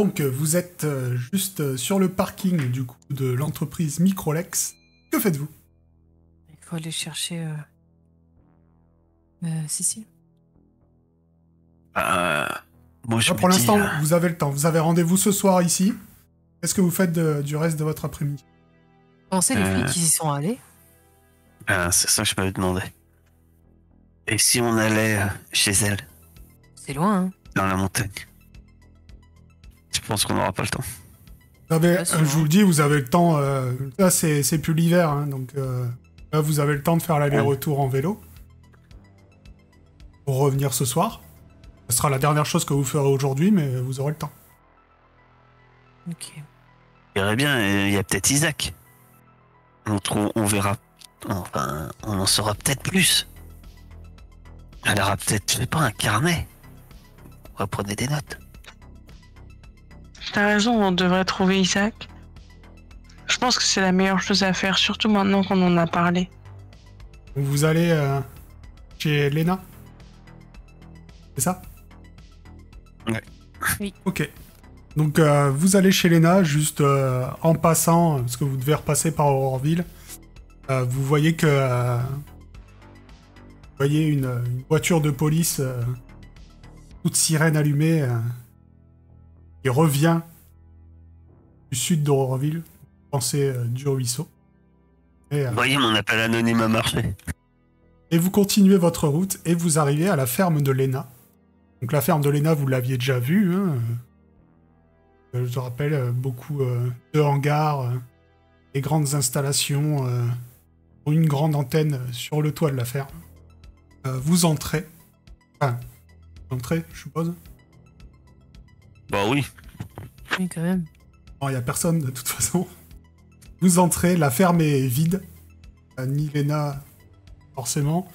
Donc, vous êtes juste sur le parking du coup de l'entreprise Microlex. Que faites-vous? Il faut aller chercher Cécile. Moi, je Pour me dis, l'instant, vous avez le temps. Vous avez rendez-vous ce soir ici. Qu'est-ce que vous faites du reste de votre après-midi? Pensez les flics qui y sont allés. c'est ça que je me demandais. Et si on allait chez elle, C'est loin, hein. dans la montagne? Je pense qu'on n'aura pas le temps. Vous avez, Ouais, c'est je vrai. vous le dis, vous avez le temps. Là, c'est plus l'hiver, hein, donc là, vous avez le temps de faire l'aller-retour en vélo pour revenir ce soir. Ce sera la dernière chose que vous ferez aujourd'hui, mais vous aurez le temps. Ok. Je dirais bien, il y a peut-être Isaac. On verra. Enfin, on en saura peut-être plus. Elle aura peut-être, je sais pas, un carnet. Reprenez des notes. T'as raison, on devrait trouver Isaac. Je pense que c'est la meilleure chose à faire, surtout maintenant qu'on en a parlé. Donc, vous allez chez Lena. C'est ça? Ouais. Oui. Ok. Donc vous allez chez Lena, juste en passant, parce que vous devez repasser par Aurorville. Vous voyez que... vous voyez une voiture de police, toute sirène allumée, qui revient du sud d'Aurorville. Pensez du ruisseau. Vous voyez, mon appel anonyme a marché. Et vous continuez votre route et vous arrivez à la ferme de Lena. Donc la ferme de Lena, vous l'aviez déjà vue. Hein. Je te rappelle, beaucoup de hangars, des grandes installations, une grande antenne sur le toit de la ferme. Vous entrez. Enfin, vous entrez, je suppose. Bah oui. Oui, quand même. Bon, il n'y a personne de toute façon. Vous entrez, la ferme est vide. Ni Lena, forcément,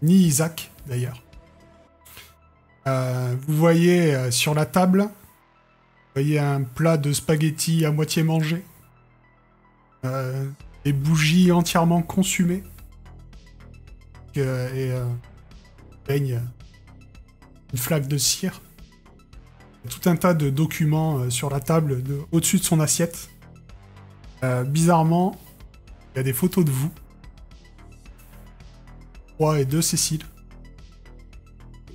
ni Isaac, d'ailleurs. Vous voyez sur la table, vous voyez un plat de spaghettis à moitié mangé, des bougies entièrement consumées, et peigne une flaque de cire. Tout un tas de documents sur la table au-dessus de son assiette. Bizarrement, il y a des photos de vous. 3 et 2 Cécile.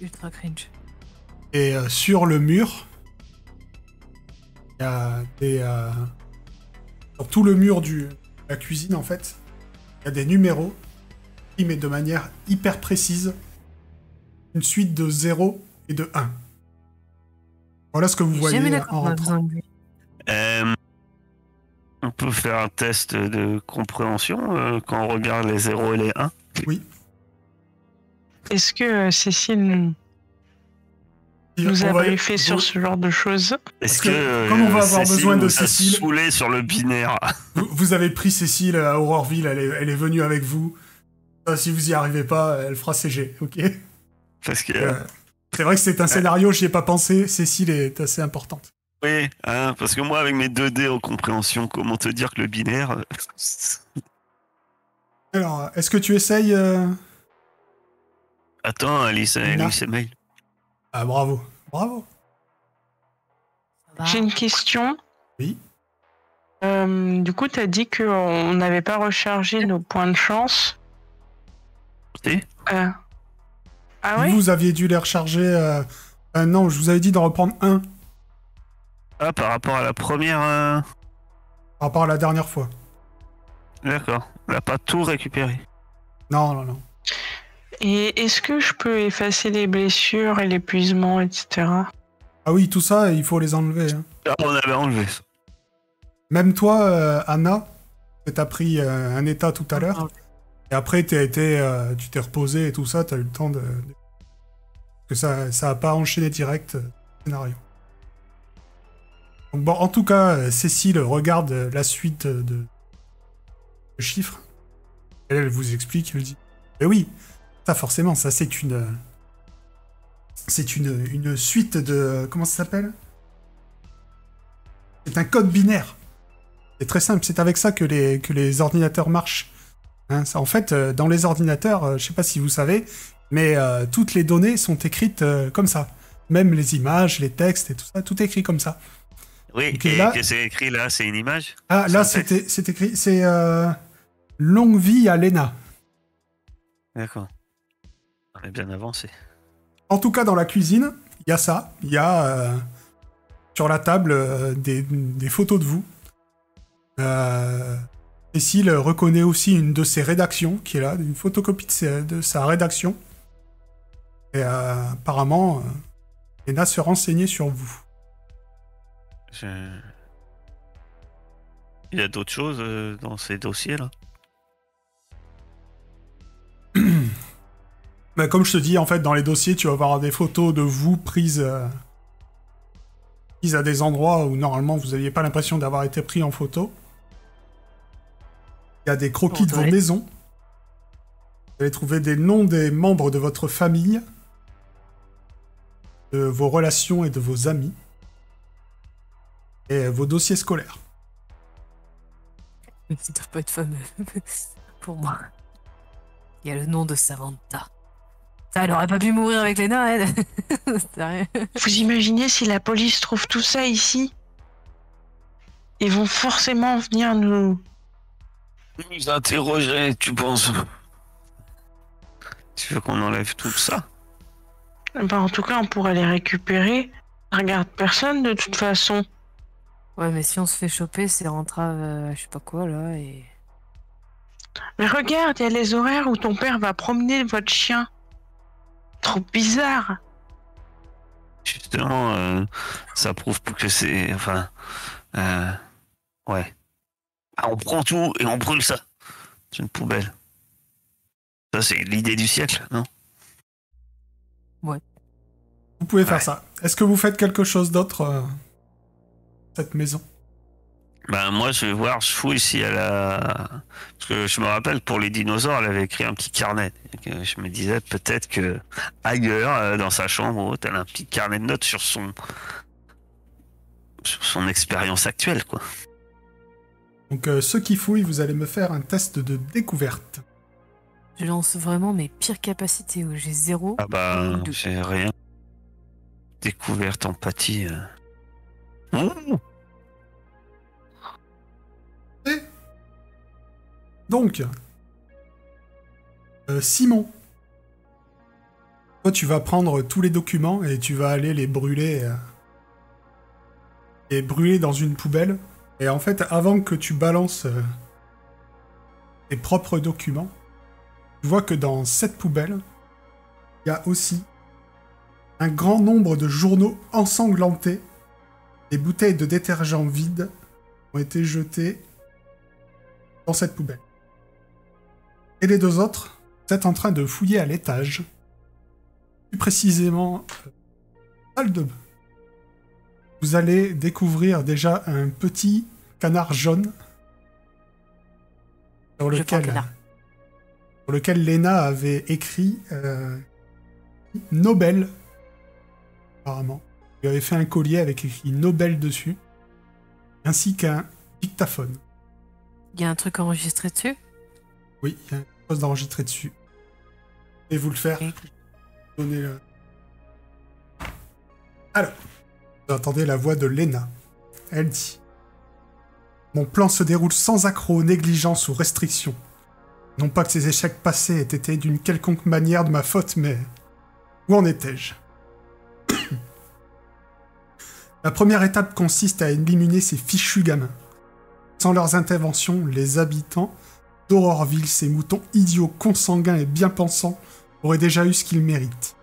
Ultra cringe. Et sur le mur, il y a des... sur tout le mur de la cuisine, en fait, il y a des numéros qui mettent de manière hyper précise une suite de 0 et de 1. Voilà ce que vous voyez Jamais en d'accord, on a rentrant. besoin de lui. On peut faire un test de compréhension quand on regarde les 0 et les 1. Oui. Est-ce que Cécile nous a briefé sur ce genre de choses? Est-ce que, que comme on va avoir Cécile besoin de nous a Cécile- saoulé sur le binaire? Vous avez pris Cécile à Aurorville, elle est venue avec vous. Si vous y arrivez pas, elle fera CG, ok? Parce que... C'est vrai que c'est un scénario, j'y ai pas pensé. Cécile est assez importante. Oui, hein, parce que moi, avec mes 2D en compréhension, comment te dire que le binaire... Alors, est-ce que tu essayes Attends, Alice et mail. Ah, bravo. Bravo. Ça va. J'ai une question. Oui. Du coup, t'as dit qu'on n'avait pas rechargé nos points de chance. Si. Ah ouais? Vous aviez dû les recharger... non, je vous avais dit d'en reprendre un Ah, par rapport à la première... par rapport à la dernière fois. D'accord. On n'a pas tout récupéré. Non, non, non. Et est-ce que je peux effacer les blessures et l'épuisement, etc.? Ah oui, tout ça, il faut les enlever. Hein. Ah, on avait enlevé ça. Même toi, Anna, que t'as pris un état tout à l'heure, et après tu t'es reposé et tout ça, t'as eu le temps de... que ça a pas enchaîné direct le scénario. Donc bon, en tout cas, Cécile regarde la suite de chiffres. Elle vous explique, elle dit « Mais oui, ça forcément, ça c'est une... c'est une suite de... Comment ça s'appelle? C'est un code binaire. C'est très simple, c'est avec ça que les ordinateurs marchent. Hein, en fait, dans les ordinateurs, je sais pas si vous savez, mais toutes les données sont écrites comme ça. Même les images, les textes et tout ça, tout est écrit comme ça. Oui, Ok, et là- qu'est-ce que c'est écrit là? C'est une image? Ah, là, C'est un texte c'est écrit, c'est longue vie à Lena. D'accord. On est bien avancé. En tout cas, dans la cuisine, il y a ça. Il y a sur la table des photos de vous. Cécile reconnaît aussi une de ses rédactions qui est là, une photocopie de sa rédaction. Et apparemment, Lena se renseignait sur vous. Il y a d'autres choses dans ces dossiers-là? Mais comme je te dis, en fait, dans les dossiers, tu vas avoir des photos de vous prises à des endroits où normalement vous n'aviez pas l'impression d'avoir été pris en photo. Il y a des croquis de vos Ouais. maisons. Vous allez trouver des noms des membres de votre famille, de vos relations et de vos amis, et vos dossiers scolaires. Ça doit pas être fameux. Pour moi. Il y a le nom de Samantha. Ça, elle aurait pas pu mourir avec Lena, elle. Sérieux. Vous imaginez si la police trouve tout ça ici? Ils vont forcément venir nous... Nous interroger, tu penses? Tu veux qu'on enlève tout ça? Bah, en tout cas, on pourrait les récupérer. Regarde personne de toute façon. Ouais, mais si on se fait choper, c'est entrave, je sais pas quoi, là, et... Mais regarde, il y a les horaires où ton père va promener votre chien. Trop bizarre. Justement, ça prouve que c'est... Enfin... ouais. Ah, on prend tout et on brûle ça. C'est une poubelle. Ça, c'est l'idée du siècle, non? Vous pouvez faire Ouais. ça. Est-ce que vous faites quelque chose d'autre cette maison? Ben, moi, je vais voir, je fouille ici à la... Parce que je me rappelle, pour les dinosaures, elle avait écrit un petit carnet. Et que je me disais peut-être que ailleurs, dans sa chambre, ou autre, elle a un petit carnet de notes sur son expérience actuelle, quoi. Donc ceux qui fouillent, vous allez me faire un test de découverte. Je lance vraiment mes pires capacités, où j'ai 0. Ah bah, Deux. j'ai rien. Découverte, empathie... Ouh, Donc, Simon, toi tu vas prendre tous les documents et tu vas aller les brûler dans une poubelle. Et en fait, avant que tu balances tes propres documents, tu vois que dans cette poubelle, il y a aussi un grand nombre de journaux ensanglantés. Des bouteilles de détergent vides ont été jetées dans cette poubelle. Et les deux autres, vous êtes en train de fouiller à l'étage. Plus précisément, salle de bain. Vous allez découvrir déjà un petit canard jaune sur Je prends le canard. lequel Lena avait écrit Nobel, apparemment. Il avait fait un collier avec écrit Nobel dessus, ainsi qu'un dictaphone. Il y a un truc enregistré dessus. Oui, il y a quelque chose d'enregistré dessus. Et vous le faire. Et- Donnez-le. Alors, vous entendez la voix de Lena. Elle dit: Mon plan se déroule sans accroc, négligence ou restriction. Non pas que ces échecs passés aient été d'une quelconque manière de ma faute, mais où en étais-je? La première étape consiste à éliminer ces fichus gamins. Sans leurs interventions, les habitants d'Auroreville, ces moutons idiots, consanguins et bien pensants, auraient déjà eu ce qu'ils méritent.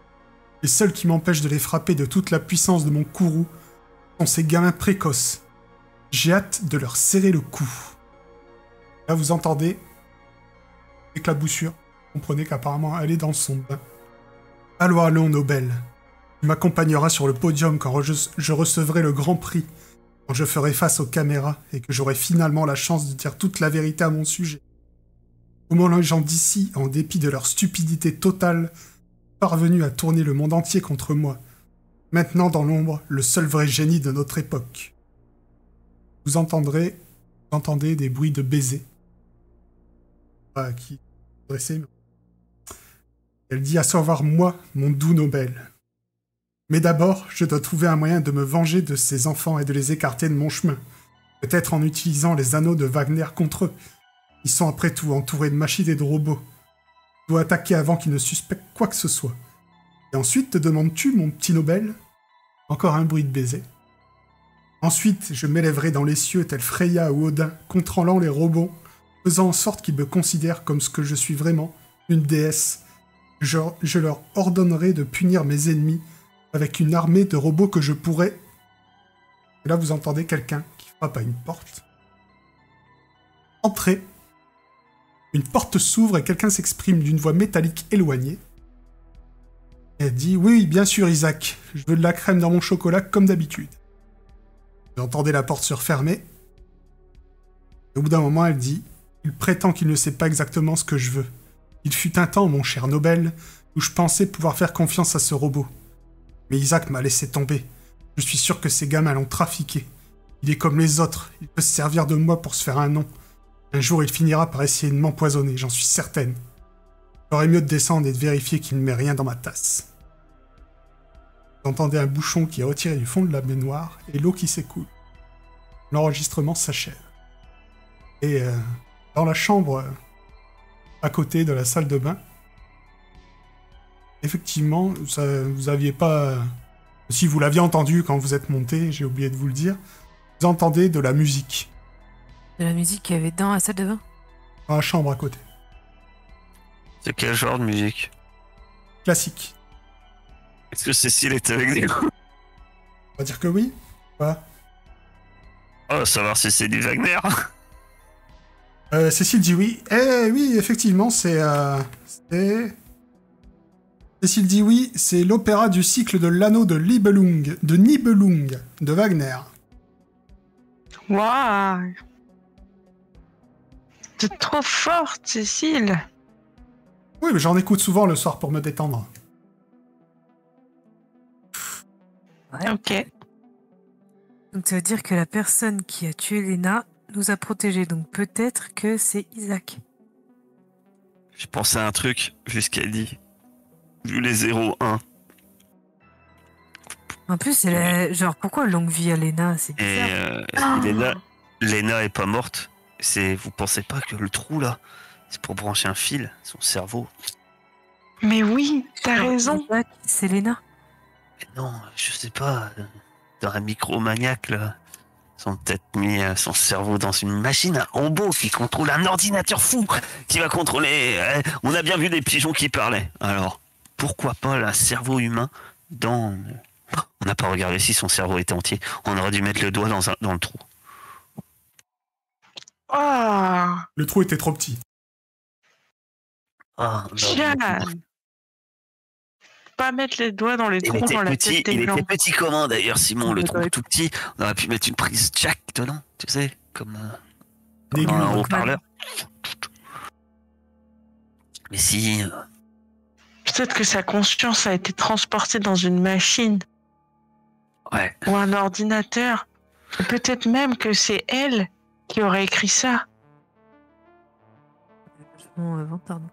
Les seuls qui m'empêchent de les frapper de toute la puissance de mon courroux sont ces gamins précoces. J'ai hâte de leur serrer le cou. Là, vous entendez l'éclaboussure. Vous comprenez qu'apparemment, elle est dans son bain. Allons, Nobel. Tu m'accompagneras sur le podium quand je recevrai le grand prix, quand je ferai face aux caméras et que j'aurai finalement la chance de dire toute la vérité à mon sujet. Comment les gens d'ici, en dépit de leur stupidité totale, parvenus à tourner le monde entier contre moi. Maintenant, dans l'ombre, le seul vrai génie de notre époque. Vous entendez des bruits de baisers. Qui dressé. Elle dit: à savoir moi, mon doux Nobel. Mais d'abord, je dois trouver un moyen de me venger de ces enfants et de les écarter de mon chemin. Peut-être en utilisant les anneaux de Wagner contre eux. Ils sont après tout entourés de machines et de robots. Je dois attaquer avant qu'ils ne suspectent quoi que ce soit. Et ensuite, te demandes-tu, mon petit Nobel? Encore un bruit de baiser. Ensuite, je m'élèverai dans les cieux tel Freya ou Odin, contrôlant les robots, faisant en sorte qu'ils me considèrent comme ce que je suis vraiment, une déesse. Je leur ordonnerai de punir mes ennemis avec une armée de robots que je pourrais... Et là, vous entendez quelqu'un qui frappe à une porte. Entrez. Une porte s'ouvre et quelqu'un s'exprime d'une voix métallique éloignée. Elle dit « Oui, bien sûr, Isaac. Je veux de la crème dans mon chocolat comme d'habitude. » Vous entendez la porte se refermer. Et au bout d'un moment, elle dit « Il prétend qu'il ne sait pas exactement ce que je veux. Il fut un temps, mon cher Nobel, où je pensais pouvoir faire confiance à ce robot. Mais Isaac m'a laissé tomber. Je suis sûr que ces gamins l'ont trafiqué. Il est comme les autres. Il peut se servir de moi pour se faire un nom. Un jour, il finira par essayer de m'empoisonner, j'en suis certaine. J'aurais mieux de descendre et de vérifier qu'il ne met rien dans ma tasse. » Vous entendez un bouchon qui est retiré du fond de la baignoire et l'eau qui s'écoule. L'enregistrement s'achève. Et dans la chambre à côté de la salle de bain, effectivement, vous aviez pas... Si vous l'aviez entendu quand vous êtes monté, j'ai oublié de vous le dire, vous entendez de la musique. De la musique qu'il y avait dans la salle de bain? Dans la chambre à côté. C'est quel genre de musique? Classique. Est-ce que Cécile est avec nous? On va dire que oui. Voilà. Oh, savoir si c'est du Wagner. Cécile dit oui. Eh oui, effectivement, c'est... Cécile dit oui, c'est l'opéra du cycle de l'anneau de Nibelung, de Wagner. Waouh! T'es trop forte, Cécile! Oui, mais j'en écoute souvent le soir pour me détendre. Ouais. Ok. Donc ça veut dire que la personne qui a tué Lena nous a protégés. Donc peut-être que c'est Isaac. J'ai pensé à un truc, vu ce qu'elle dit. Vu les 0-1. En plus, genre, pourquoi longue vie à Lena? C'est bizarre. Et Lena est pas morte. Vous pensez pas que le trou là, c'est pour brancher un fil, son cerveau? Mais oui, t'as raison. Isaac, c'est Lena. Mais non, je sais pas. Dans un micro-maniaque là, ils ont peut-être mis son cerveau dans une machine, un robot qui contrôle un ordinateur fou, qui va contrôler... on a bien vu des pigeons qui parlaient. Alors, pourquoi pas un cerveau humain dans... On n'a pas regardé si son cerveau était entier. On aurait dû mettre le doigt dans le trou. Oh, Le trou était trop petit. Ah, Tiens. Pas mettre les doigts dans les trous dans la tête des il gens. était petit comment d'ailleurs, Simon, le trou Ouais. tout petit. On aurait pu mettre une prise jack dedans, tu sais, comme Aiguille, un donc. haut-parleur. Mais si... Peut-être que sa conscience a été transportée dans une machine Ouais. ou un ordinateur. Et peut-être même que c'est elle qui aurait écrit ça. Vachement vantard, non?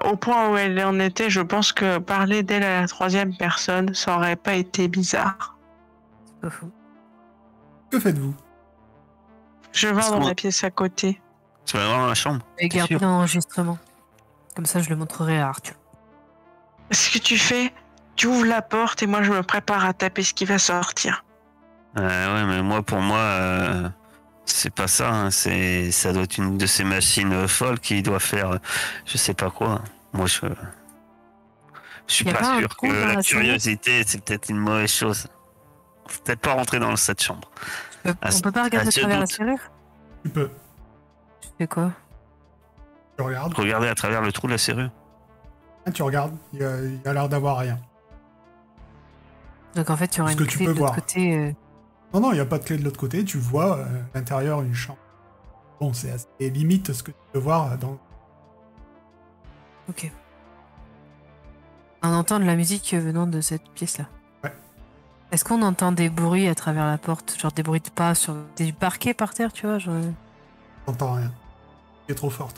Au point où elle en était, je pense que parler d'elle à la troisième personne, ça aurait pas été bizarre. C'est pas fou. Que faites-vous? Je vais dans la pièce à côté. Tu vas voir dans la chambre. Et T'es garder sûr? l'enregistrement. Comme ça, je le montrerai à Arthur. Ce que tu fais, tu ouvres la porte et moi je me prépare à taper ce qui va sortir. Ouais, mais pour moi, c'est pas ça. Hein. Ça doit être une de ces machines folles qui doit faire, je sais pas quoi. Moi, je suis Y a pas pas un sûr trou que dans la la serrure? curiosité, c'est peut-être une mauvaise chose. Faut peut-être pas rentrer dans cette chambre. On peut pas regarder à travers la serrure? Tu peux. Tu fais quoi? Tu regardes. Regardez à travers le trou de la serrure. Ah, tu regardes. Il y a l'air d'avoir rien. Donc en fait, tu auras Ce une que tu clé peux de l'autre voir. côté. Non, il n'y a pas de clé de l'autre côté. Tu vois à l'intérieur une chambre. Bon, c'est assez limite ce que tu peux voir dans... Ok. On entend de la musique venant de cette pièce-là. Ouais. Est-ce qu'on entend des bruits à travers la porte? Genre des bruits de pas sur du parquet par terre, tu vois? Genre... T'entends rien. C'est trop fort.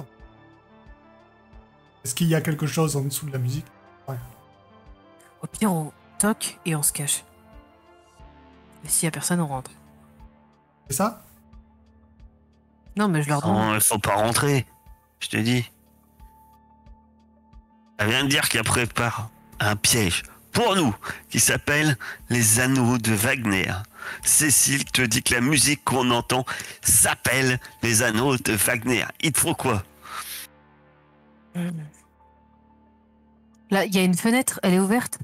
Est-ce qu'il y a quelque chose en dessous de la musique? Ouais. Au pire, toc et on se cache. Et s'il y a personne, on rentre. C'est ça? Non, mais je leur demande. Non, il faut pas rentrer. Je te dis. Elle vient de dire qu'elle prépare un piège pour nous qui s'appelle les Anneaux de Wagner. Cécile te dit que la musique qu'on entend s'appelle les Anneaux de Wagner. Il te faut quoi? Là, il y a une fenêtre, elle est ouverte?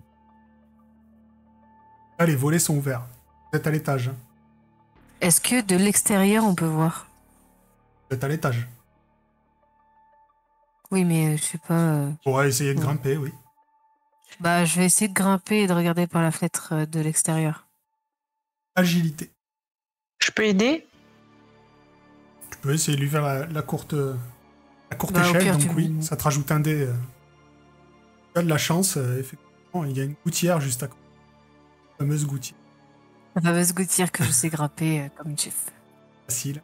Là, les volets sont ouverts. Vous êtes à l'étage. Est-ce que de l'extérieur, on peut voir? Vous êtes à l'étage. Oui, mais je sais pas... On pourrait essayer de grimper, oui. Bah, je vais essayer de grimper et de regarder par la fenêtre de l'extérieur. Agilité. Je peux aider? Tu peux essayer de lui faire la courte Bah, au échelle, pire, donc tu oui, me- ça te rajoute un dé. Tu as de la chance, effectivement, il y a une gouttière juste à côté. La fameuse gouttière. La fameuse gouttière que je sais grimper comme une chef. Facile.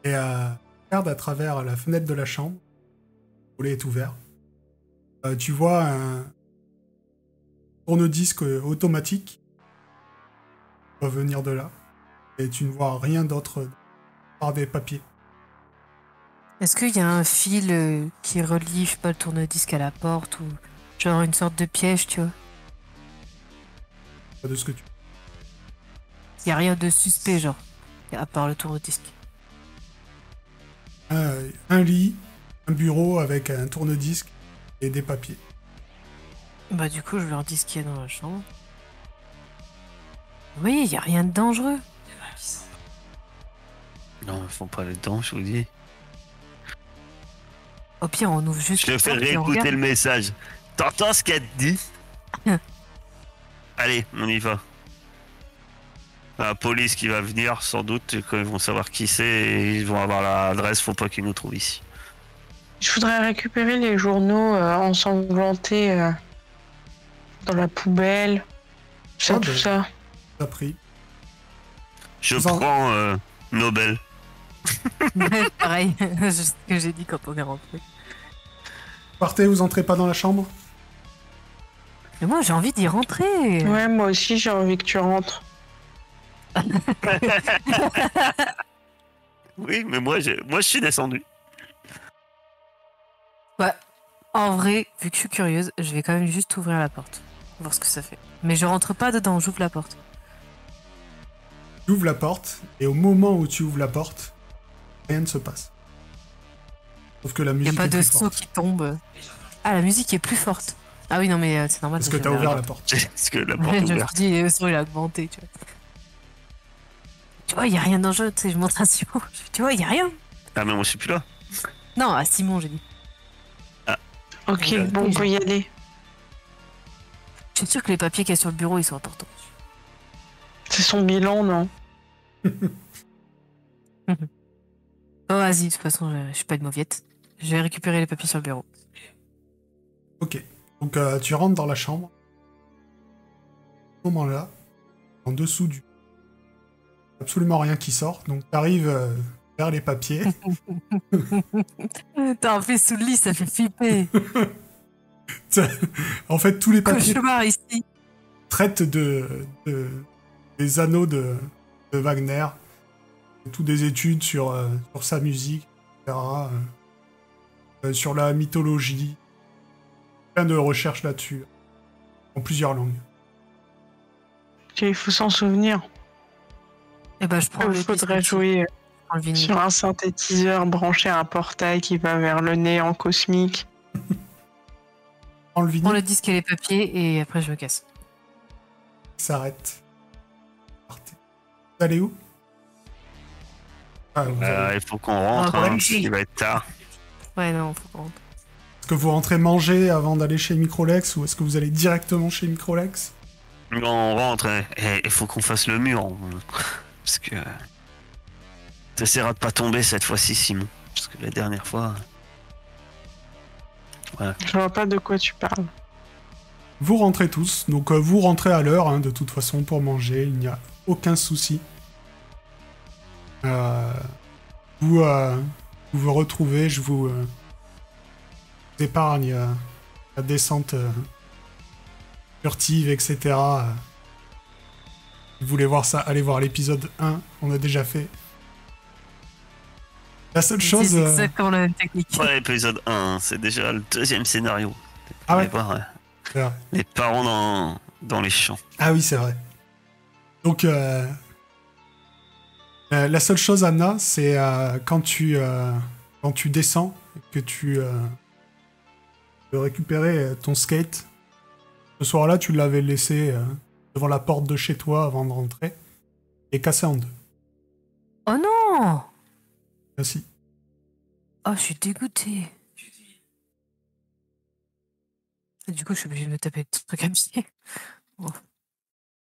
Et regarde à travers la fenêtre de la chambre. Le volet est ouvert. Tu vois un tourne-disque automatique qui va venir de là. Et tu ne vois rien d'autre par des papiers. Est-ce qu'il y a un fil qui relie, je sais pas, le tourne-disque à la porte ou genre une sorte de piège, tu vois? De ce que tu... Il y a rien de suspect, genre, à part le tourne-disque. Un lit, un bureau avec un tourne-disque et des papiers. Bah du coup, je leur dis ce qu'il y a dans la chambre. Oui, il y a rien de dangereux. Non, ils font pas les dents, je vous dis. Au pire, on ouvre juste... Je te la fais porte et on réécouter regarde. le message. T'entends ce qu'elle te dit? Allez, on y va. La police qui va venir, sans doute, quand ils vont savoir qui c'est et ils vont avoir l'adresse, faut pas qu'ils nous trouvent ici. Je voudrais récupérer les journaux ensanglantés dans la poubelle. Ça, Ah, tout ben. ça. T'as pris. Je Vous en- prends Nobel. Ouais, pareil, c'est ce que j'ai dit quand on est rentré. Partez, vous entrez pas dans la chambre? Mais moi, j'ai envie d'y rentrer. Ouais, moi aussi, j'ai envie que tu rentres. Oui, mais moi je suis descendu. Ouais. En vrai, vu que je suis curieuse, je vais quand même juste ouvrir la porte. Voir ce que ça fait. Mais je rentre pas dedans, j'ouvre la porte. Tu ouvres la porte, et au moment où tu ouvres la porte, rien ne se passe. Sauf que la Y a musique pas est de plus saut forte. qui tombe. Ah, la musique est plus forte. Ah oui, non, mais c'est normal. Parce que t'as ouvert la porte. Parce que la porte est Je me ouverte. suis dit, le son il a augmenté, tu vois. Tu vois, y a rien dangereux, tu sais, je montre à Simon. Tu vois, y a rien. Ah, mais moi je suis plus là. Non, à Simon, j'ai dit. Ok, Ouais. bon, on peut y aller. Je suis sûre que les papiers qu'il y a sur le bureau, ils sont importants. C'est son bilan, non? Oh, vas-y, de toute façon, je suis pas une mauviette. Je vais récupérer les papiers sur le bureau. Ok. Donc tu rentres dans la chambre. À ce moment-là, en dessous du... Absolument rien qui sort. Donc t'arrives vers les papiers. T'as un fait sous le lit, ça fait flipper. En fait, tous les papiers Cauchemar ici. traitent des anneaux de Wagner. Toutes des études sur sa musique, etc. Sur la mythologie. Plein de recherches là-dessus. En plusieurs langues. Ok, il faut s'en souvenir. Eh ben, je prends Il le faudrait dispositif, jouer je prends le vinyle. sur un synthétiseur branché à un portail qui va vers le néant cosmique. Prends le Je vinyle, prends le disque et les papiers et après je me casse. s'arrête. Partez. Vous allez où? Ah, vous allez- Il faut qu'on rentre, Ah, hein, ouais. il va être tard. Ouais, non, faut qu'on rentre. Est-ce que vous rentrez manger avant d'aller chez Microlex ou est-ce que vous allez directement chez Microlex? Non, on rentre, il faut qu'on fasse le mur. Parce que. T'essaieras de pas tomber cette fois-ci, Simon. Parce que la dernière fois. Je vois pas de quoi tu parles. Vous rentrez tous, donc vous rentrez à l'heure, hein, de toute façon, pour manger, il n'y a aucun souci. Vous vous retrouvez, je vous épargne la descente furtive, etc. Si vous voulez voir ça, allez voir l'épisode 1, on a déjà fait. La seule chose... C'est exactement la même technique. Ouais, épisode 1, c'est déjà le 2e scénario. Ah ouais, voir, c'est vrai. les parents dans les champs. Ah oui, c'est vrai. Donc, la seule chose, Anna, c'est quand tu descends, que tu veux récupérer ton skate. Ce soir-là, tu l'avais laissé devant la porte de chez toi avant de rentrer et cassé en deux. Oh non! Merci. Oh, je suis dégoûtée. Du coup, je suis obligée de me taper des trucs à pied.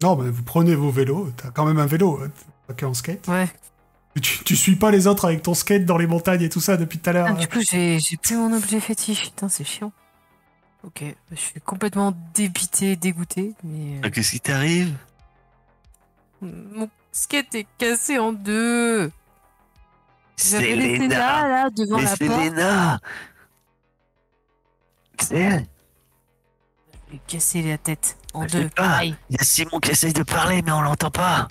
Non, mais vous prenez vos vélos. T'as quand même un vélo, pas qu'en skate. Ouais. Tu suis pas les autres avec ton skate dans les montagnes et tout ça depuis tout à l'heure. Ah, du coup, j'ai plus mon objet fétiche. Putain, c'est chiant. Ok, je suis complètement dépité, dégoûté, mais... Qu'est-ce qui t'arrive? Mon skate est cassé en deux. C'est J'avais laissé là, devant Mais la c'est porte. Léna. C'est elle. J'ai cassé la tête en Je sais deux. pas. Pareil. Il y a Simon qui essaye de parler, mais on l'entend pas.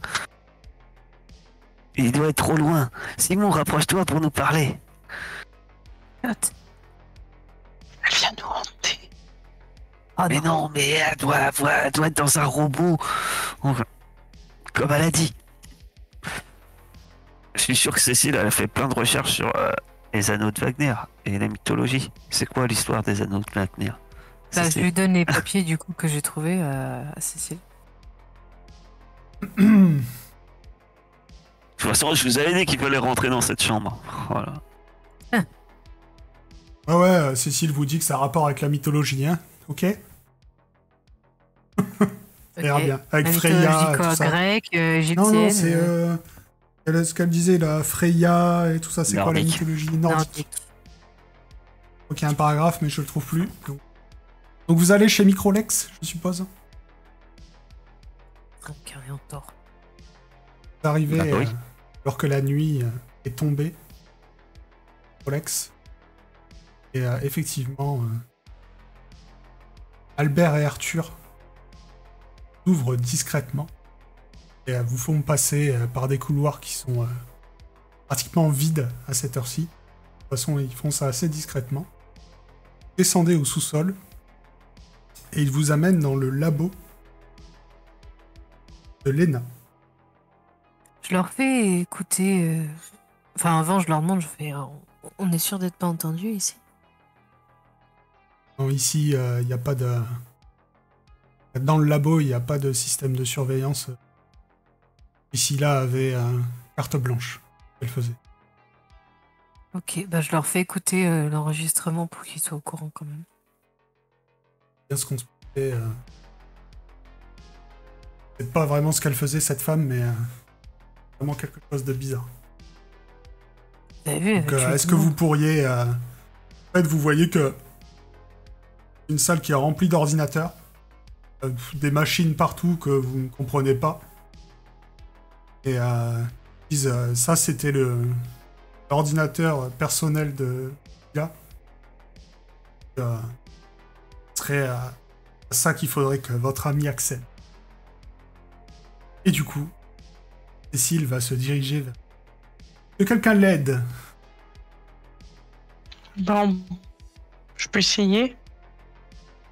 Il doit être trop loin. Simon, rapproche-toi pour nous parler. Note. Elle vient nous hanter. Oh Mais non, mais elle doit être dans un robot. Comme elle a dit. Je suis sûr que Cécile, elle a fait plein de recherches sur les anneaux de Wagner et la mythologie. C'est quoi l'histoire des anneaux de Wagner? Bah, je lui donne les papiers du coup que j'ai trouvés à Cécile. De toute façon, je vous avais dit qu'il fallait rentrer dans cette chambre. Voilà. Ah ouais, Cécile vous dit que ça a rapport avec la mythologie, hein. Ok. Ça ira bien. Avec La Freya mythologie et quoi, tout ça. grecque, égyptienne. Non, c'est ce qu'elle disait là, Freya et tout ça, c'est quoi la Nordique. mythologie nordique? nordique. Ok, il y a un paragraphe, mais je le trouve plus. Donc vous allez chez Microlex, je suppose. Donc rien tort. Vous arrivez Bah oui. alors que la nuit est tombée. Microlex. Et effectivement, Albert et Arthur s'ouvrent discrètement et vous font passer par des couloirs qui sont pratiquement vides à cette heure-ci. De toute façon, ils font ça assez discrètement. Descendez au sous-sol et ils vous amènent dans le labo de Léna. Je leur fais écouter. Enfin, avant, je leur demande, je fais. On est sûr d'être pas entendu ici? Non, ici, il n'y a pas de... Dans le labo, il n'y a pas de système de surveillance. Ici, là, avait carte blanche. Elle faisait. Ok, bah je leur fais écouter l'enregistrement pour qu'ils soient au courant quand même. Bien ce qu'on se fait. C'est pas vraiment ce qu'elle faisait, cette femme, mais vraiment quelque chose de bizarre. Vous avez vu, Donc, est-ce que vous pourriez... En fait, vous voyez que une salle qui est remplie d'ordinateurs, des machines partout que vous ne comprenez pas. Et ils disent, ça c'était l'ordinateur personnel de gars. Ce serait à ça qu'il faudrait que votre ami accède. Et du coup, Cécile va se diriger vers... Que quelqu'un l'aide. Bon, je peux essayer.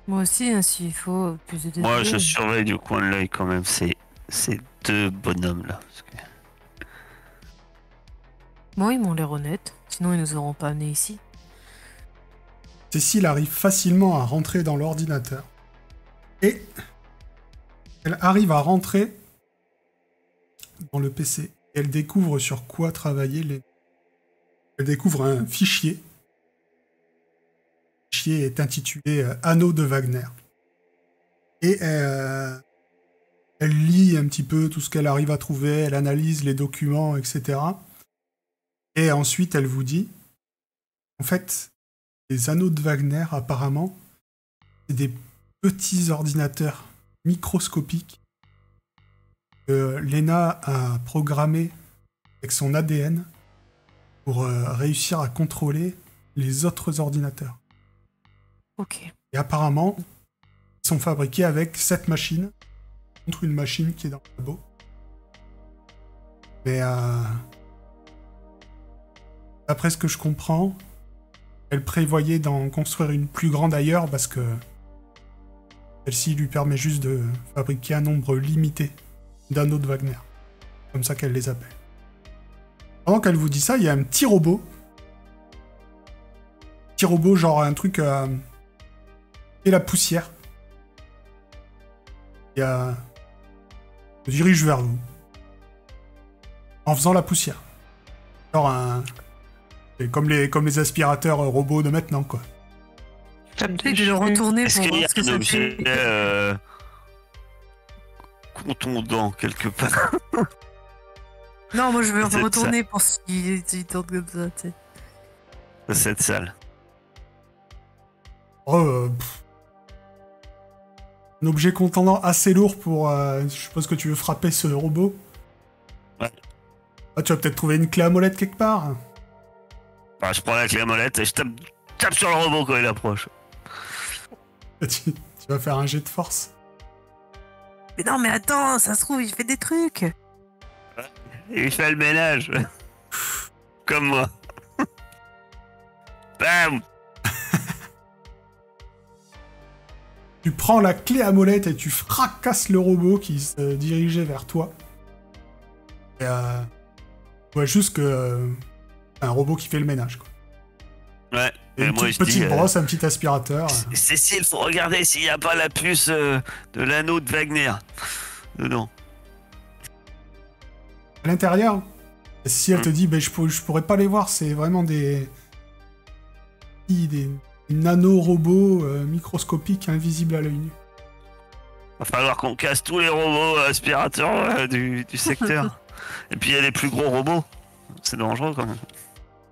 Moi aussi, hein, s'il faut plus de Moi, détails. je surveille du coin de l'œil quand même ces deux bonhommes là. Parce que... Moi, ils m'ont l'air honnêtes. Sinon, ils nous auront pas amenés ici. Cécile arrive facilement à rentrer dans l'ordinateur. Et elle arrive à rentrer dans le PC. Et elle découvre sur quoi travailler les... Elle découvre un fichier. Le fichier est intitulé Anneaux de Wagner. Et elle lit un petit peu tout ce qu'elle arrive à trouver, elle analyse les documents, etc. Et ensuite, elle vous dit, en fait, les Anneaux de Wagner, apparemment, c'est des petits ordinateurs microscopiques que Léna a programmés avec son ADN pour réussir à contrôler les autres ordinateurs. Ok. Et apparemment, ils sont fabriqués avec cette machine contre une machine qui est dans le labo. Mais d'après ce que je comprends, elle prévoyait d'en construire une plus grande ailleurs parce que celle-ci lui permet juste de fabriquer un nombre limité d'anneaux de Wagner. Comme ça qu'elle les appelle. Pendant qu'elle vous dit ça, il y a un petit robot. Petit robot, genre un truc et la poussière. Il se dirige vers vous. En faisant la poussière. Genre c'est comme les aspirateurs robots de maintenant, quoi. Je vais le retourner Est-ce pour qu'il y voir a ce que un ça objet fait. contondant quelque part? Non, moi je veux C'est retourner pour s'il tourne comme ça, tu sais. De cette salle. Un objet contendant assez lourd pour... je suppose que tu veux frapper ce robot. Ouais. Ah, tu vas peut-être trouver une clé à molette quelque part. Bah, je prends la clé à molette et je tape sur le robot quand il approche. Tu vas faire un jet de force. Mais non, mais attends, ça se trouve, il fait des trucs. Et il fait le ménage. Comme moi. Bam! Tu prends la clé à molette et tu fracasses le robot qui se dirigeait vers toi. Et tu vois juste que... un robot qui fait le ménage, quoi. Ouais. Et une moi, petite brosse, un petit aspirateur. Cécile, faut regarder s'il n'y a pas la puce de l'anneau de Wagner dedans. À l'intérieur, si elle te dit, je pourrais pas les voir, c'est vraiment des nano-robots microscopiques invisibles à l'œil nu. Va falloir qu'on casse tous les robots aspirateurs du secteur. Et puis il y a les plus gros robots. C'est dangereux quand même.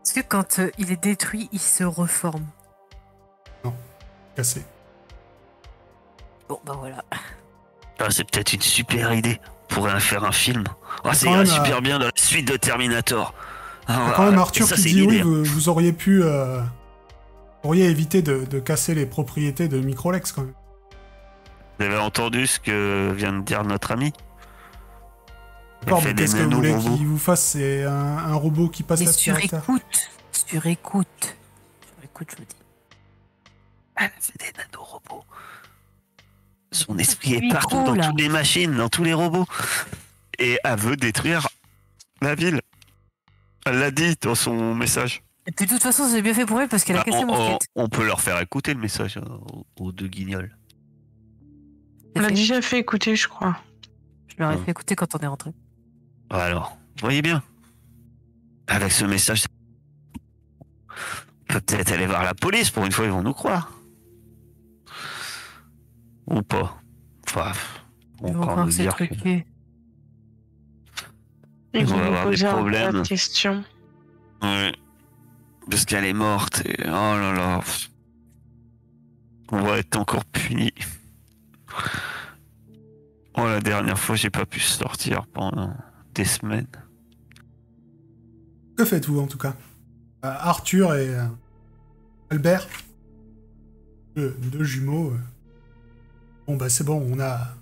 Est-ce que quand il est détruit, il se reforme? Cassé. Bon, bah voilà. Ah, c'est peut-être une super idée. On pourrait en faire un film. Ah, c'est quand même, super bien dans la suite de Terminator. Ah, quand même Arthur ça, qui c'est dit une oui, idée. vous auriez pu... auriez évité de casser les propriétés de Microlex, quand même. Vous avez entendu ce que vient de dire notre ami? D'accord, fait mais des qu'est-ce que vous voulez nano-robots. qu'il vous fasse? C'est un robot qui passe Mais l'aspirateur. sur écoute, je vous dis. Elle fait des nanorobots. Son esprit est Micro, partout dans là. toutes les machines, dans tous les robots. Et elle veut détruire la ville. Elle l'a dit dans son message. Et puis de toute façon, c'est bien fait pour elle parce qu'elle a Bah, cassé mon skate. on peut leur faire écouter le message aux deux guignols. On l'a déjà fait écouter, je crois. Je leur ai fait écouter quand on est rentré. Alors, vous voyez bien. Avec ce message, on peut peut-être aller voir la police. Pour une fois, ils vont nous croire. Ou pas. Enfin, Ils vont encore croire nous que c'est dire que... truqué. Ils Ils vont vont nous avoir des poser un tas problèmes. de questions. Ouais. Parce qu'elle est morte et... Oh là là. On va être encore punis. Oh, la dernière fois, j'ai pas pu sortir pendant des semaines. Que faites-vous, en tout cas? Arthur et Albert, deux jumeaux. Bon, bah c'est bon, on a...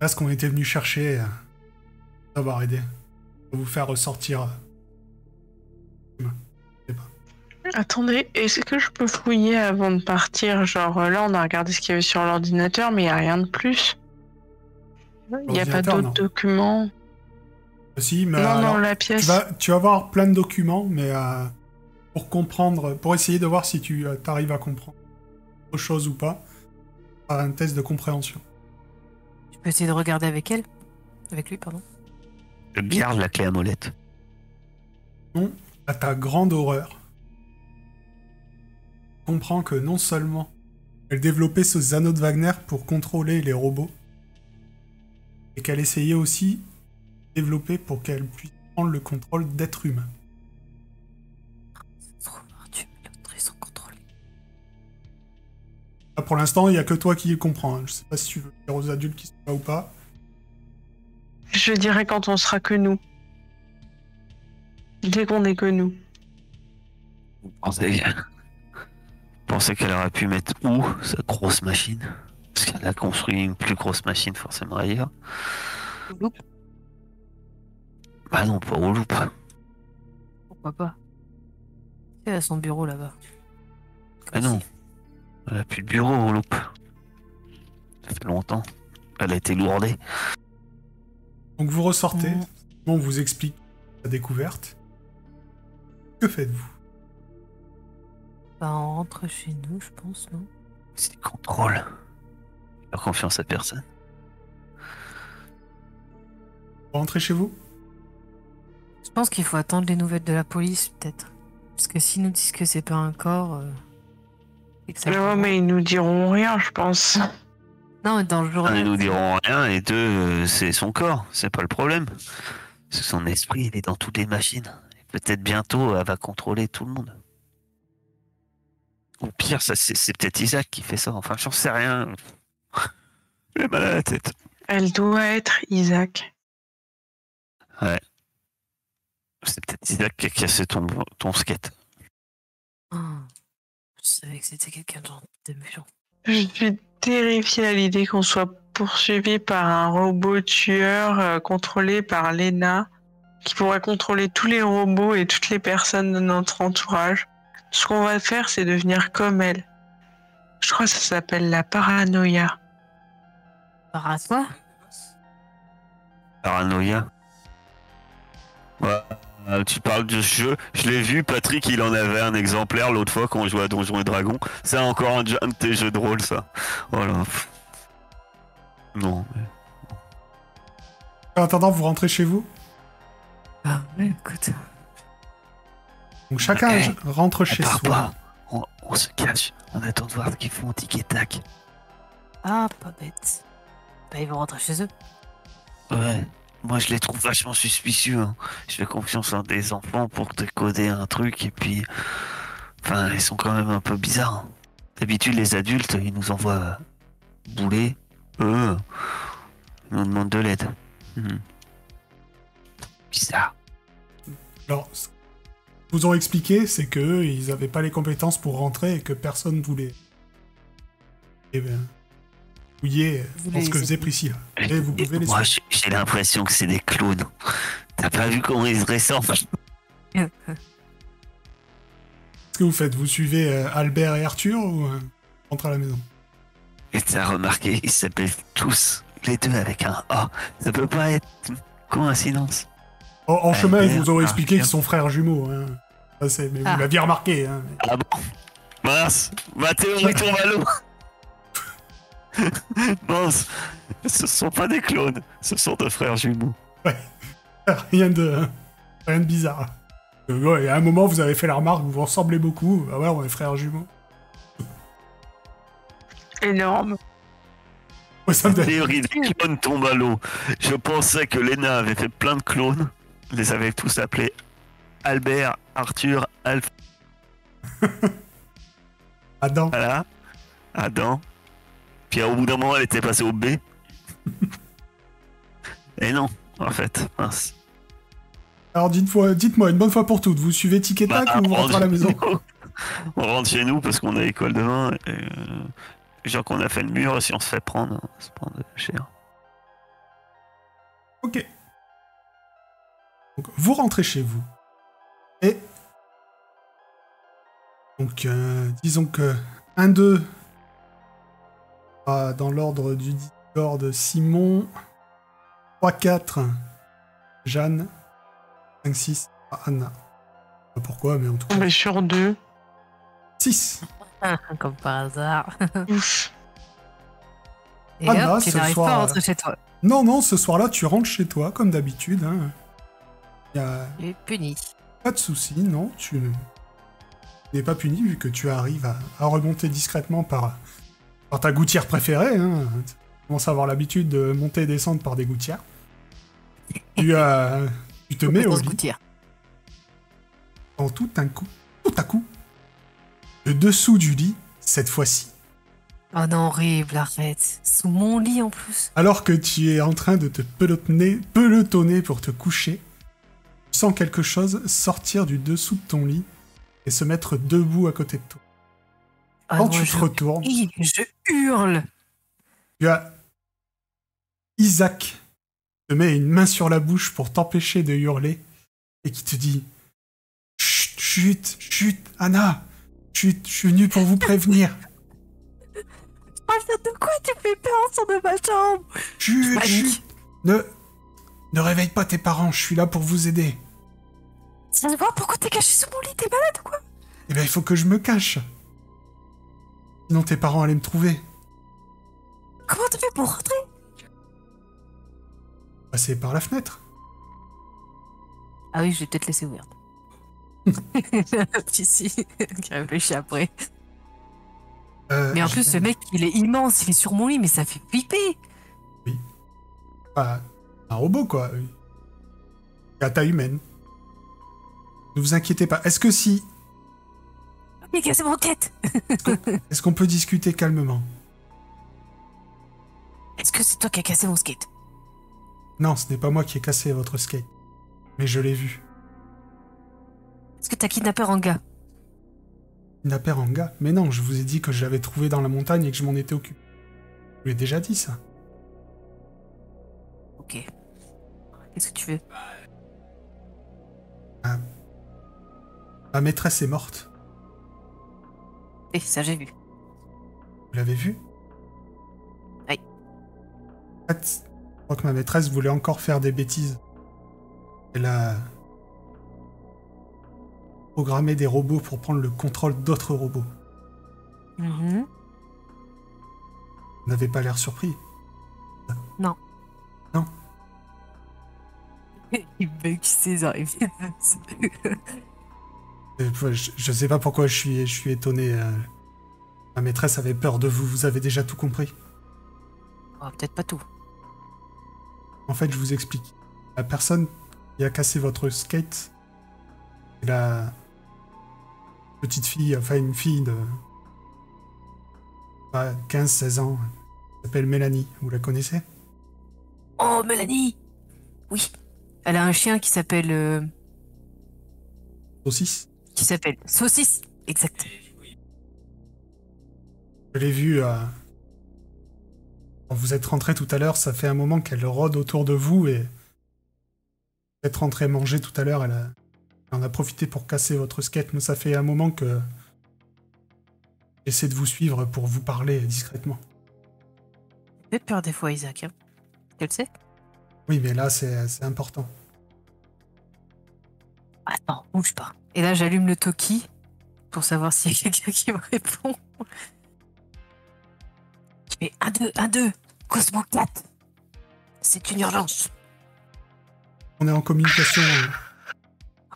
Là, ce qu'on était venu chercher, d'avoir aidé. On va vous faire ressortir... Attendez, est-ce que je peux fouiller avant de partir? Genre là, on a regardé ce qu'il y avait sur l'ordinateur, mais il n'y a rien de plus. Il n'y a pas L'ordinateur, d'autres non. documents. Si, mais Non, alors, non, la pièce. tu vas voir plein de documents, mais pour comprendre, pour essayer de voir si tu arrives à comprendre autre chose ou pas, faire un test de compréhension. Tu peux essayer de regarder avec elle? Avec lui, pardon. Je garde la clé à molette. Non, à ta grande horreur, tu comprends que non seulement elle développait ce anneau de Wagner pour contrôler les robots, et qu'elle essayait aussi de développer pour qu'elle puisse prendre le contrôle d'êtres humains. C'est trop Arthur, l'autre, ils sont contrôlés. Là, pour l'instant, il n'y a que toi qui le comprends. Hein. Je sais pas si tu veux dire aux adultes qui sont là ou pas. Je dirais quand on sera que nous. Dès qu'on est que nous. Vous pensez bien. Pensais qu'elle aurait pu mettre où sa grosse machine? Parce qu'elle a construit une plus grosse machine forcément ailleurs. Loup, Bah non, pas au loop. pourquoi pas. Elle a son bureau là-bas. Ah non, elle a plus de bureau au loop. Ça fait longtemps. Elle a été lourdée. Donc vous ressortez, Mm. on vous explique la découverte. Que faites-vous? Bah, on rentre chez nous, je pense, non? C'est du contrôle. Faire confiance à personne. Vous rentrez chez vous? Je pense qu'il faut attendre les nouvelles de la police, peut-être. Parce que s'ils nous disent que c'est pas un corps... et que ça Mais ouais, prend- mais ils nous diront rien, je pense. Non, mais dans le jour... Un, ils nous diront rien, et deux, c'est son corps. C'est pas le problème. Parce que son esprit, il est dans toutes les machines. Et peut-être bientôt, elle va contrôler tout le monde. Ou pire, ça, c'est peut-être Isaac qui fait ça. Enfin, j'en sais rien. J'ai mal à la tête. Elle doit être Isaac. C'est peut-être Isaac qui a cassé ton skate. Oh, je savais que c'était quelqu'un de méchant. Je suis terrifiée à l'idée qu'on soit poursuivi par un robot tueur contrôlé par Lena, qui pourrait contrôler tous les robots et toutes les personnes de notre entourage. Ce qu'on va faire, c'est devenir comme elle. Je crois que ça s'appelle la paranoïa. Par à quoi? Paranoïa. Ouais. Tu parles de ce jeu. Je l'ai vu, Patrick, il en avait un exemplaire l'autre fois quand on jouait à Donjons et Dragons. C'est encore un de tes jeux de rôle, ça. Voilà. Non. En attendant, vous rentrez chez vous. Ah, ouais, écoute. Donc chacun rentre chez part soi. pas. On se cache. On attend de voir ce qu'ils font au tic et tac. Ah, pas bête. Bah, ils vont rentrer chez eux. Ouais. Moi, je les trouve vachement suspicieux. Hein. Je fais confiance à des enfants pour décoder un truc et puis... Enfin, ils sont quand même un peu bizarres. Hein. D'habitude, les adultes, ils nous envoient bouler. Eux, ils nous demandent de l'aide. Bizarre. Alors, ce qu'ils vous ont expliqué, c'est qu'eux, ils n'avaient pas les compétences pour rentrer et que personne voulait. Et ben, fouiller Vous dans ce les que faisait écoutez. Priscilla. Et vous pouvez les Moi, suivre. j'ai l'impression que c'est des clowns. T'as pas vu comment ils se ressemblent? Qu'est-ce que vous faites? Vous suivez Albert et Arthur ou rentrez à la maison? Et t'as remarqué, ils s'appellent tous les deux avec un A. Ça peut pas être une coïncidence. En chemin, ils Albert, vous ont expliqué Arthur. qu'ils sont frères jumeaux. Hein. Ça, mais Ah. vous l'aviez remarqué. Hein. Ah bon? Mince, ma théorie tombe à l'eau. Mince, ce sont pas des clones, ce sont deux frères jumeaux. Rien de bizarre. Ouais, et à un moment, vous avez fait la remarque, vous vous ressemblez beaucoup. Ah ouais, on est frères jumeaux. Énorme. Ouais, ça me La donne- théorie des clones tombe à l'eau. Je pensais que Lena avait fait plein de clones, les avait tous appelés Albert, Arthur, Alpha, Adam. voilà, Adam. Puis au bout d'un moment, elle était passée au B. Et non, en fait, mince. Alors dites-moi, une bonne fois pour toutes, vous suivez Tic et Tac Bah, ou vous on rentrez à la rentre maison? chez nous. On rentre chez nous parce qu'on a école demain. Et, genre qu'on a fait le mur, si on se fait prendre, on se prend cher. Ok. Donc, vous rentrez chez vous. Et... Donc, disons que 1-2 dans l'ordre du Discord, Simon. 3-4, Jeanne. 5-6, Anna. Pas pourquoi, mais en tout cas. On est sur 2. 6. Comme par hasard. Ouf. Et Ah, là, hop, tu ce n'arrives soir, pas à rentrer chez toi. Non, ce soir-là, tu rentres chez toi, comme d'habitude. Hein. Y a Tu es puni. pas de souci, non, tu n'es pas puni vu que tu arrives à remonter discrètement par ta gouttière préférée. Hein. Tu commences à avoir l'habitude de monter et descendre par des gouttières. Tu te mets au Grosse lit. gouttière. Quand tout à coup, le dessous du lit, cette fois-ci, Oh non, horrible, arrête. Sous mon lit en plus. alors que tu es en train de te pelotonner pour te coucher, tu sens quelque chose sortir du dessous de ton lit et se mettre debout à côté de toi. Ah, Quand moi, tu te retournes, je hurle. tu as Isaac te met une main sur la bouche pour t'empêcher de hurler et qui te dit chut, chut, chut, Anna, chut, je suis venu pour vous prévenir. De quoi tu fais peur en sortant de ma chambre? Chut, Panique. chut, ne réveille pas tes parents, je suis là pour vous aider. Tu vas voir pourquoi t'es caché sous mon lit, t'es malade ou quoi? Eh bien, il faut que je me cache. Sinon, tes parents allaient me trouver. Comment tu fais pour rentrer? Passer par la fenêtre. Ah oui, je vais peut-être laisser ouverte. Si, qui réfléchit après. Mais en plus, ce mec, il est immense, il est sur mon lit, mais ça fait flipper. Bah, un robot, quoi. À taille humaine. Ne vous inquiétez pas. Est-ce que si... Mais cassez mon tête. Est-ce qu'on peut discuter calmement? Est-ce que c'est toi qui as cassé mon skate? Non, ce n'est pas moi qui ai cassé votre skate. Mais je l'ai vu. Est-ce que t'as kidnappé Ranga? Kidnappé Ranga? Mais non, je vous ai dit que je l'avais trouvé dans la montagne et que je m'en étais occupé. Je vous l'ai déjà dit, ça. Ok. Qu'est-ce que tu veux? Ma maîtresse est morte. Eh, ça j'ai vu. Vous l'avez vu? Oui. En fait, je crois que ma maîtresse voulait encore faire des bêtises. Elle a programmé des robots pour prendre le contrôle d'autres robots. Mhm. Vous n'avez pas l'air surpris. Non. Non. Il bug ses oreilles. Je sais pas pourquoi je suis étonné. Ma maîtresse avait peur de vous, vous avez déjà tout compris. Oh, peut-être pas tout. En fait, je vous explique. La personne qui a cassé votre skate, c'est la petite fille, enfin une fille de 15-16 ans. Elle s'appelle Mélanie, vous la connaissez? Oh, Mélanie! Oui. Elle a un chien qui s'appelle... Saucisse. Qui s'appelle Saucisse. Exact. Je l'ai vue... Quand vous êtes rentré tout à l'heure, ça fait un moment qu'elle rôde autour de vous et... Vous êtes rentré manger tout à l'heure, elle en a profité pour casser votre skate, mais ça fait un moment que... J'essaie de vous suivre pour vous parler discrètement. J'ai peur des fois, Isaac. Hein. Tu le sais? Oui, mais là, c'est important. Attends, bouge pas. Et là, j'allume le Toki pour savoir s'il y a quelqu'un qui me répond. Je fais 1, 2, 1, 2. Cosmo 4. C'est une urgence. On est en communication.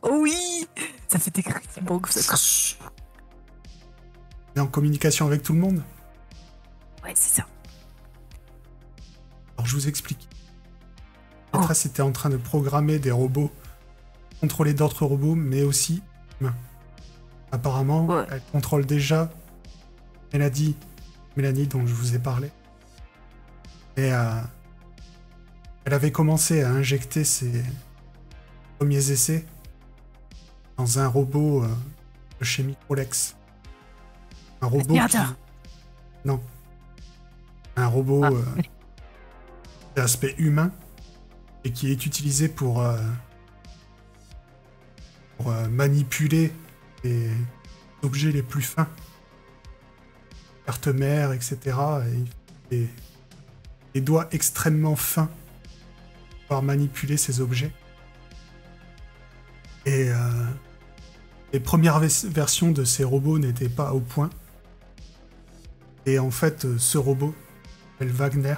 Oh oui! Ça fait des cris. Bon, ça... On est en communication avec tout le monde. Ouais, c'est ça. Alors, je vous explique. La maîtresse était en train de programmer des robots, contrôler d'autres robots, mais aussi humains. Apparemment, Ouais. elle contrôle déjà Mélanie, dont je vous ai parlé. Et elle avait commencé à injecter ses premiers essais dans un robot de chez Microlex. Un robot qui... Non. Un robot d'aspect humain et qui est utilisé pour manipuler les objets les plus fins. Carte mère, etc. Et des doigts extrêmement fins pour pouvoir manipuler ces objets. Et les premières versions de ces robots n'étaient pas au point. Et en fait, ce robot, s'appelle Wagner,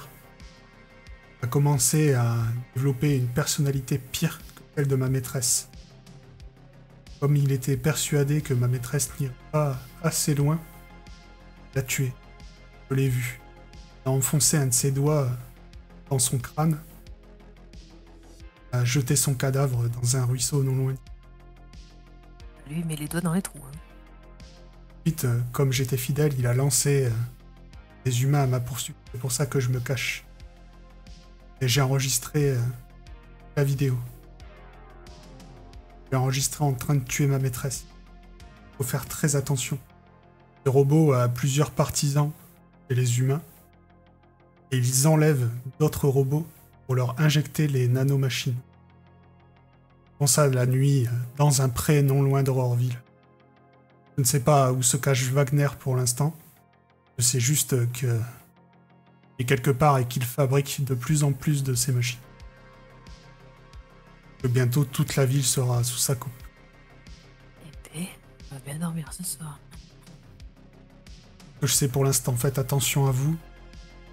a commencé à développer une personnalité pire que celle de ma maîtresse. Comme il était persuadé que ma maîtresse n'irait pas assez loin, il l'a tué. Je l'ai vu. Il a enfoncé un de ses doigts dans son crâne, a jeté son cadavre dans un ruisseau non loin. Lui, il met les doigts dans les trous. Hein. Ensuite, comme j'étais fidèle, il a lancé des humains à ma poursuite. C'est pour ça que je me cache. Et j'ai enregistré la vidéo. J'ai enregistré en train de tuer ma maîtresse. Faut faire très attention. Ce robot a plusieurs partisans chez les humains. Et ils enlèvent d'autres robots pour leur injecter les nanomachines. Ils font ça la nuit, dans un pré non loin d'Aurorville. Je ne sais pas où se cache Wagner pour l'instant. Je sais juste qu'il est quelque part et qu'il fabrique de plus en plus de ces machines. Que bientôt toute la ville sera sous sa coupe. Eh ben, on va bien dormir ce soir. Ce que je sais pour l'instant, faites attention à vous.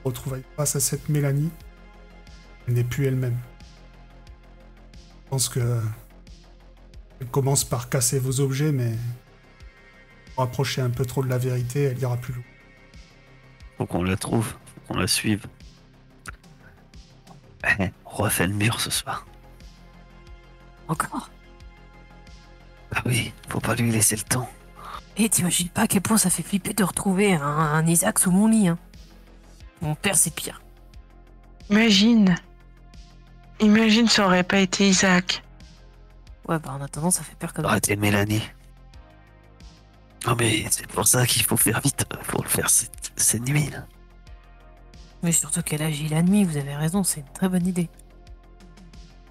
Retrouvaille face à cette Mélanie. Elle n'est plus elle-même. Je pense que elle commence par casser vos objets, mais pour rapprocher un peu trop de la vérité, elle ira plus loin. Faut qu'on la trouve, faut qu'on la suive. On refait le mur ce soir. Encore? Ah oui, faut pas lui laisser le temps. Et t'imagines pas à quel point ça fait flipper de retrouver un Isaac sous mon lit, hein. Mon père, c'est pire. Imagine. Imagine, ça aurait pas été Isaac. Ouais, bah en attendant, ça fait peur comme ça. Arrêtez Mélanie. Non mais c'est pour ça qu'il faut faire vite. Faut le faire cette nuit là. Mais surtout qu'elle agit la nuit, vous avez raison, c'est une très bonne idée.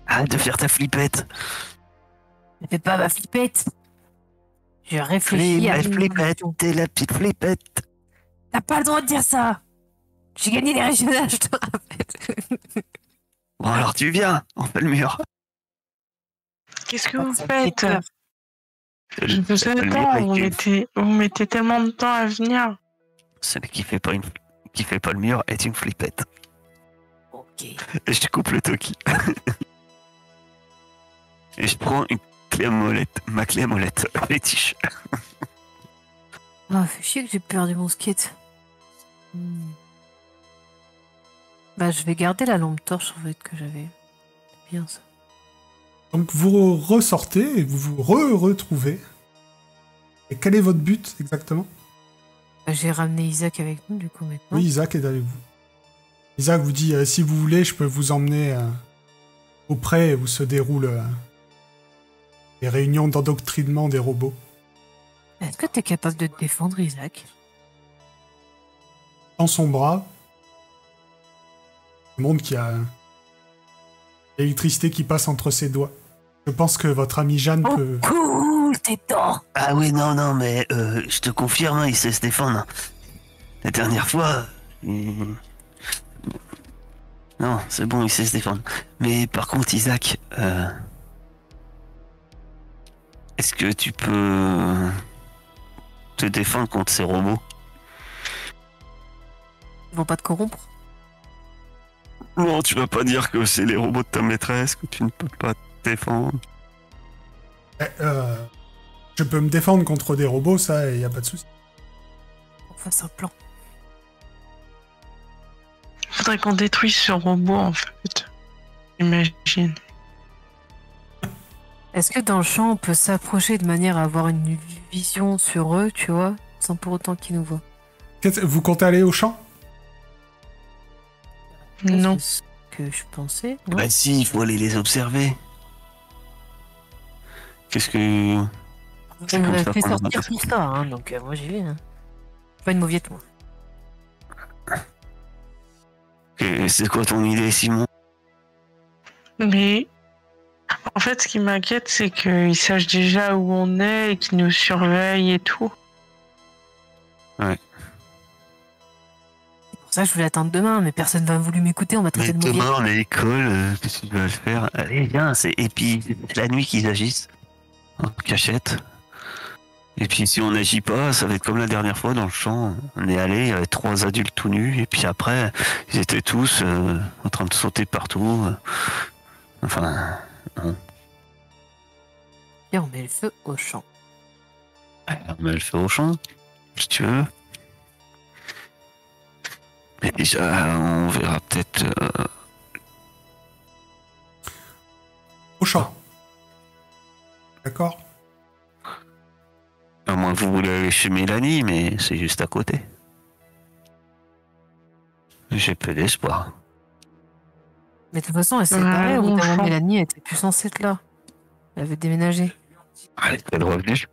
Arrête de faire ta flippette. Ne fais pas ma flippette. Je réfléchis à La une flippette, solution. t'es la petite flippette. T'as pas le droit de dire ça. J'ai gagné les régionales, je te rappelle. Bon alors tu viens, on fait le mur. Qu'est-ce que vous Ça me fait faites? peur. Je vous Fais le mur attends, avec vous mettez tellement de temps à venir. Celui qui fait pas le mur est une flippette. Ok. Et je coupe le toki. Et je prends une clé à molette, ma clé à molette, fétiche. Ah, fait chier que j'ai perdu mon skate. Bah, je vais garder la lampe torche en fait que j'avais. C'est bien ça. Donc vous ressortez et vous vous retrouvez. Et quel est votre but exactement? Bah, j'ai ramené Isaac avec nous du coup maintenant. Oui, Isaac est avec vous. Isaac vous dit, si vous voulez, je peux vous emmener au pré où se déroulent les réunions d'endoctrinement des robots. Est-ce que t'es capable de te défendre, Isaac? Dans son bras, il montre qu'il y a l'électricité qui passe entre ses doigts. Je pense que votre ami Jeanne Oh, peut... cool, tes dents! Ah oui, non, mais je te confirme, hein, il sait se défendre. La dernière fois... Non, c'est bon, il sait se défendre. Mais par contre, Isaac, est-ce que tu peux te défendre contre ces robots? Ils vont pas te corrompre? Non, tu vas pas dire que c'est les robots de ta maîtresse, que tu ne peux pas te défendre. Je peux me défendre contre des robots, ça, il n'y a pas de souci. On fasse un plan. Faudrait qu'on détruise ce robot en fait. Imagine. Est-ce que dans le champ, on peut s'approcher de manière à avoir une vision sur eux, tu vois, sans pour autant qu'ils nous voient? Vous comptez aller au champ? Non. C'est ce que je pensais, non? Bah si, il faut aller les observer. Qu'est-ce que... Je comme me ça fait qu'on a sortir pas- pour ça, hein, donc moi j'y vais. Hein. Pas une mauviette, moi. C'est quoi ton idée, Simon? Mais en fait, ce qui m'inquiète, c'est qu'ils sachent déjà où on est et qu'ils nous surveillent et tout. C'est pour ça que je voulais attendre demain, mais personne va voulu m'écouter, on m'a traité Mais de mauviette. demain, on est à l'école, qu'est-ce que tu vas faire? Allez, viens, et puis c'est la nuit qu'ils agissent. En cachette. Et puis si on n'agit pas, ça va être comme la dernière fois dans le champ. On est allé, il y avait 3 adultes tout nus, et puis après, ils étaient tous en train de sauter partout. Enfin... Et on met le feu au champ. On met le feu au champ, si tu veux. Mais déjà, on verra peut-être... Au champ. D'accord? à moins que vous voulez aller chez Mélanie, mais c'est juste à côté. J'ai peu d'espoir. Mais de toute façon, elle s'est Ouais, barrée au bout d'un moment. enfant. Mélanie, elle était plus censée être là. Elle avait déménagé. Elle est revenue.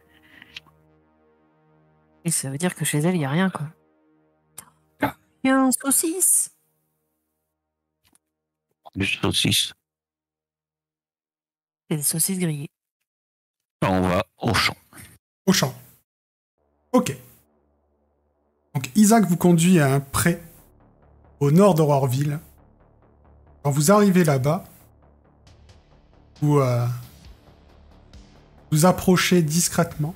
Et ça veut dire que chez elle, il n'y a rien, quoi. Ah. Il y a un saucisse. Du saucisse. C'est des saucisses grillées. On va au champ. Au champ. Ok. Donc Isaac vous conduit à un pré au nord d'Aurorville. Quand vous arrivez là-bas, vous vous approchez discrètement.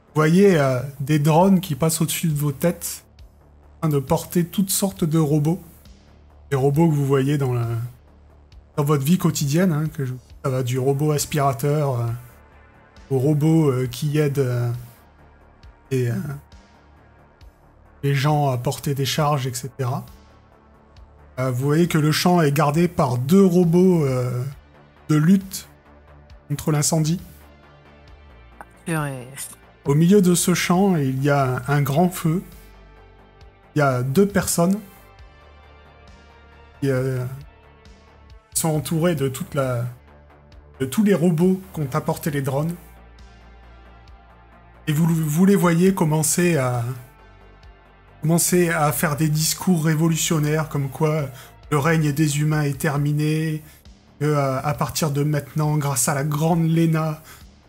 Vous voyez des drones qui passent au-dessus de vos têtes, en train de porter toutes sortes de robots. Des robots que vous voyez dans votre vie quotidienne. Hein, ça va du robot aspirateur au robot qui aide les gens à porter des charges, etc. Vous voyez que le champ est gardé par 2 robots de lutte contre l'incendie. Purée. Au milieu de ce champ, il y a un grand feu. Il y a 2 personnes qui sont entourées de tous les robots qu'ont apporté les drones. Et vous les voyez commencer à faire des discours révolutionnaires comme quoi le règne des humains est terminé, que à partir de maintenant, grâce à la grande Lena,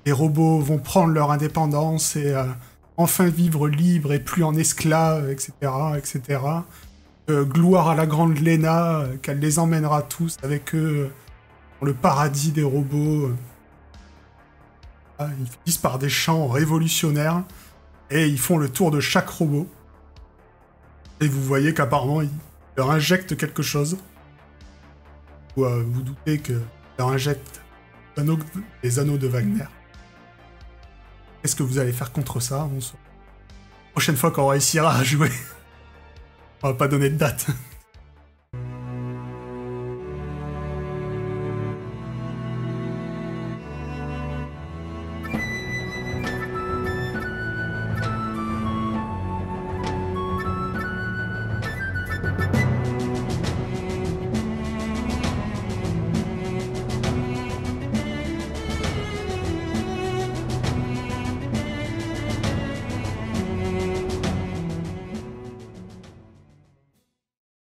les robots vont prendre leur indépendance et enfin vivre libres et plus en esclaves, etc., etc. Gloire à la grande Lena, qu'elle les emmènera tous avec eux dans le paradis des robots. Ils finissent par des chants révolutionnaires et ils font le tour de chaque robot. Et vous voyez qu'apparemment, ils leur injectent quelque chose. Ou vous doutez qu'ils leur injectent les anneaux de Wagner. Qu'est-ce que vous allez faire contre ça? Prochaine fois qu'on réussira à jouer. On va pas donner de date.